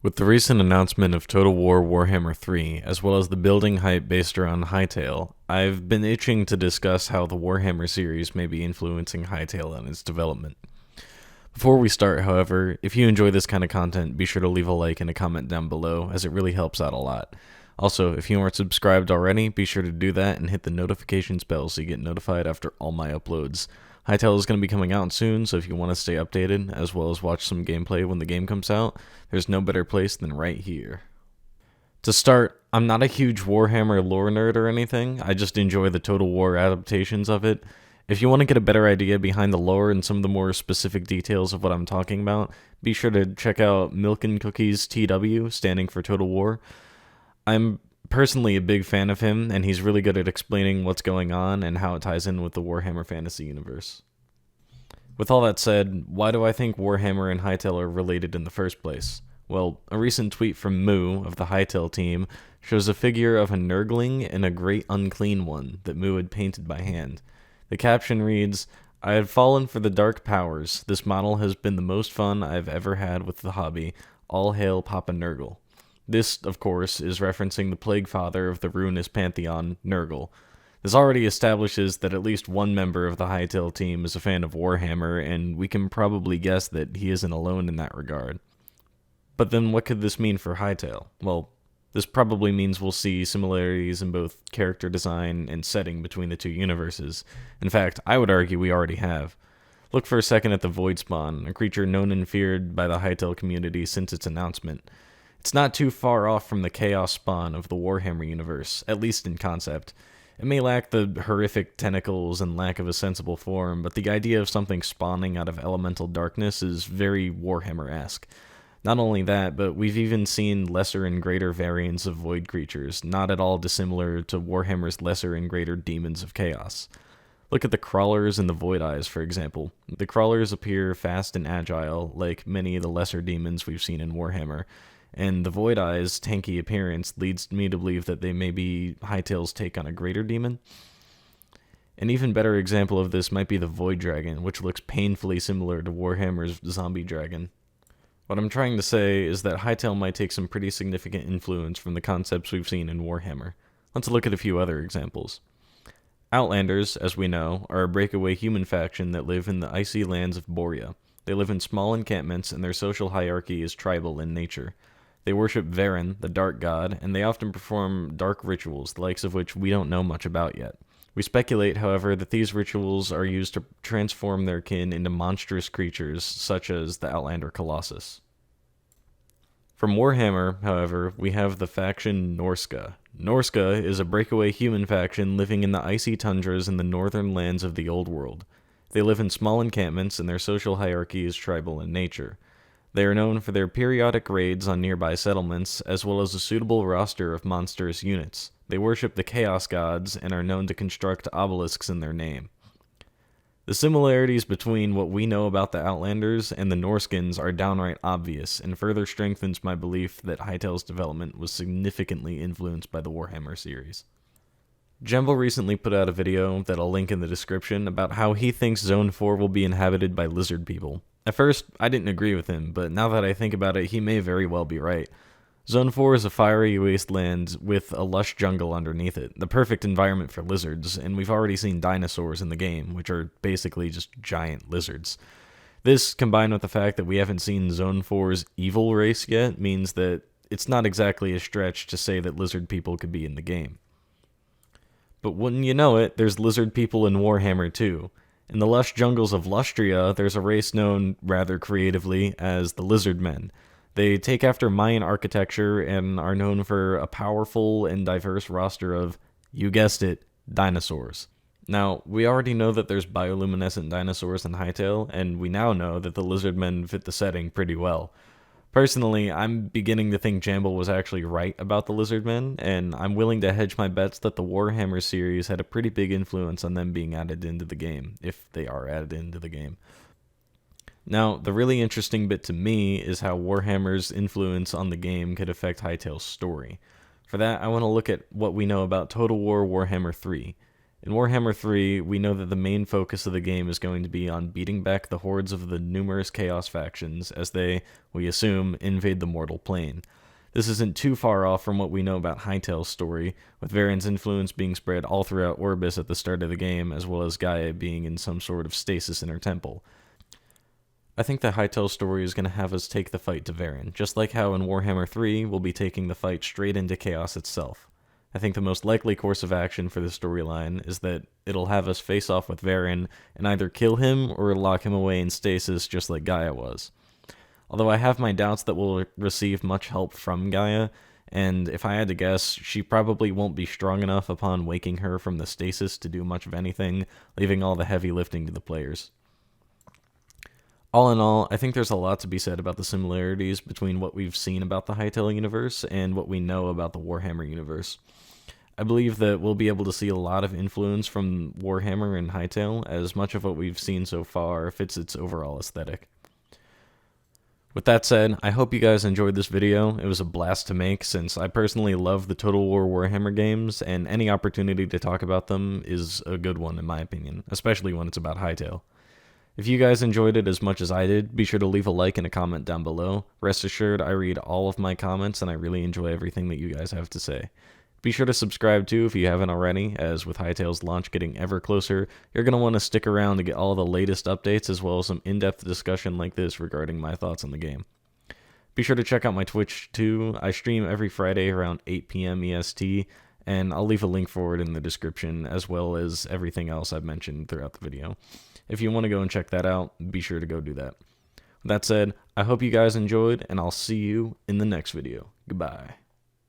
With the recent announcement of Total War Warhammer 3, as well as the building hype based around Hytale, I've been itching to discuss how the Warhammer series may be influencing Hytale and its development. Before we start, however, if you enjoy this kind of content, be sure to leave a like and a comment down below, as it really helps out a lot. Also, if you aren't subscribed already, be sure to do that and hit the notifications bell so you get notified after all my uploads. Hytale is going to be coming out soon, so if you want to stay updated, as well as watch some gameplay when the game comes out, there's no better place than right here. To start, I'm not a huge Warhammer lore nerd or anything, I just enjoy the Total War adaptations of it. If you want to get a better idea behind the lore and some of the more specific details of what I'm talking about, be sure to check out Milk and Cookies TW, standing for Total War. I'm personally a big fan of him, and he's really good at explaining what's going on and how it ties in with the Warhammer fantasy universe. With all that said, why do I think Warhammer and Hytale are related in the first place? Well, a recent tweet from Moo of the Hytale team shows a figure of a Nurgling and a great unclean one that Moo had painted by hand. The caption reads, "I had fallen for the dark powers. This model has been the most fun I've ever had with the hobby. All hail Papa Nurgle." This, of course, is referencing the plague father of the ruinous pantheon, Nurgle. This already establishes that at least one member of the Hytale team is a fan of Warhammer, and we can probably guess that he isn't alone in that regard. But then what could this mean for Hytale? Well, this probably means we'll see similarities in both character design and setting between the two universes. In fact, I would argue we already have. Look for a second at the Voidspawn, a creature known and feared by the Hytale community since its announcement. It's not too far off from the Chaos Spawn of the Warhammer universe, at least in concept. It may lack the horrific tentacles and lack of a sensible form, but the idea of something spawning out of elemental darkness is very Warhammer-esque. Not only that, but we've even seen lesser and greater variants of void creatures, not at all dissimilar to Warhammer's lesser and greater demons of chaos. Look at the crawlers and the void eyes, for example. The crawlers appear fast and agile, like many of the lesser demons we've seen in Warhammer, and the Void Eye's tanky appearance leads me to believe that they may be Hytale's take on a greater demon. An even better example of this might be the Void Dragon, which looks painfully similar to Warhammer's Zombie Dragon. What I'm trying to say is that Hytale might take some pretty significant influence from the concepts we've seen in Warhammer. Let's look at a few other examples. Outlanders, as we know, are a breakaway human faction that live in the icy lands of Borea. They live in small encampments, and their social hierarchy is tribal in nature. They worship Varen, the dark god, and they often perform dark rituals, the likes of which we don't know much about yet. We speculate, however, that these rituals are used to transform their kin into monstrous creatures, such as the Outlander Colossus. From Warhammer, however, we have the faction Norska. Norska is a breakaway human faction living in the icy tundras in the northern lands of the Old World. They live in small encampments, and their social hierarchy is tribal in nature. They are known for their periodic raids on nearby settlements, as well as a suitable roster of monstrous units. They worship the Chaos Gods and are known to construct obelisks in their name. The similarities between what we know about the Outlanders and the Norskins are downright obvious, and further strengthens my belief that Hytale's development was significantly influenced by the Warhammer series. Jemble recently put out a video that I'll link in the description about how he thinks Zone 4 will be inhabited by lizard people. At first, I didn't agree with him, but now that I think about it, he may very well be right. Zone 4 is a fiery wasteland with a lush jungle underneath it, the perfect environment for lizards, and we've already seen dinosaurs in the game, which are basically just giant lizards. This, combined with the fact that we haven't seen Zone 4's evil race yet, means that it's not exactly a stretch to say that lizard people could be in the game. But wouldn't you know it, there's lizard people in Warhammer too. In the lush jungles of Lustria, there's a race known, rather creatively, as the Lizard Men. They take after Mayan architecture and are known for a powerful and diverse roster of, you guessed it, dinosaurs. Now, we already know that there's bioluminescent dinosaurs in Hytale, and we now know that the Lizard Men fit the setting pretty well. Personally, I'm beginning to think Jamble was actually right about the Lizardmen, and I'm willing to hedge my bets that the Warhammer series had a pretty big influence on them being added into the game, if they are added into the game. Now, the really interesting bit to me is how Warhammer's influence on the game could affect Hytale's story. For that, I want to look at what we know about Total War Warhammer 3. In Warhammer 3, we know that the main focus of the game is going to be on beating back the hordes of the numerous Chaos factions as they, we assume, invade the mortal plane. This isn't too far off from what we know about Hytale's story, with Varian's influence being spread all throughout Orbis at the start of the game, as well as Gaia being in some sort of stasis in her temple. I think that Hytale's story is going to have us take the fight to Varian, just like how in Warhammer 3 we'll be taking the fight straight into Chaos itself. I think the most likely course of action for this storyline is that it'll have us face off with Varian and either kill him or lock him away in stasis just like Gaia was. Although I have my doubts that we'll receive much help from Gaia, and if I had to guess, she probably won't be strong enough upon waking her from the stasis to do much of anything, leaving all the heavy lifting to the players. All in all, I think there's a lot to be said about the similarities between what we've seen about the Hytale universe and what we know about the Warhammer universe. I believe that we'll be able to see a lot of influence from Warhammer and Hytale, as much of what we've seen so far fits its overall aesthetic. With that said, I hope you guys enjoyed this video. It was a blast to make since I personally love the Total War Warhammer games, and any opportunity to talk about them is a good one in my opinion, especially when it's about Hytale. If you guys enjoyed it as much as I did, be sure to leave a like and a comment down below. Rest assured, I read all of my comments and I really enjoy everything that you guys have to say. Be sure to subscribe too if you haven't already, as with Hytale's launch getting ever closer, you're going to want to stick around to get all the latest updates as well as some in-depth discussion like this regarding my thoughts on the game. Be sure to check out my Twitch too. I stream every Friday around 8 PM EST, and I'll leave a link for it in the description as well as everything else I've mentioned throughout the video. If you want to go and check that out, be sure to go do that. With that said, I hope you guys enjoyed, and I'll see you in the next video. Goodbye.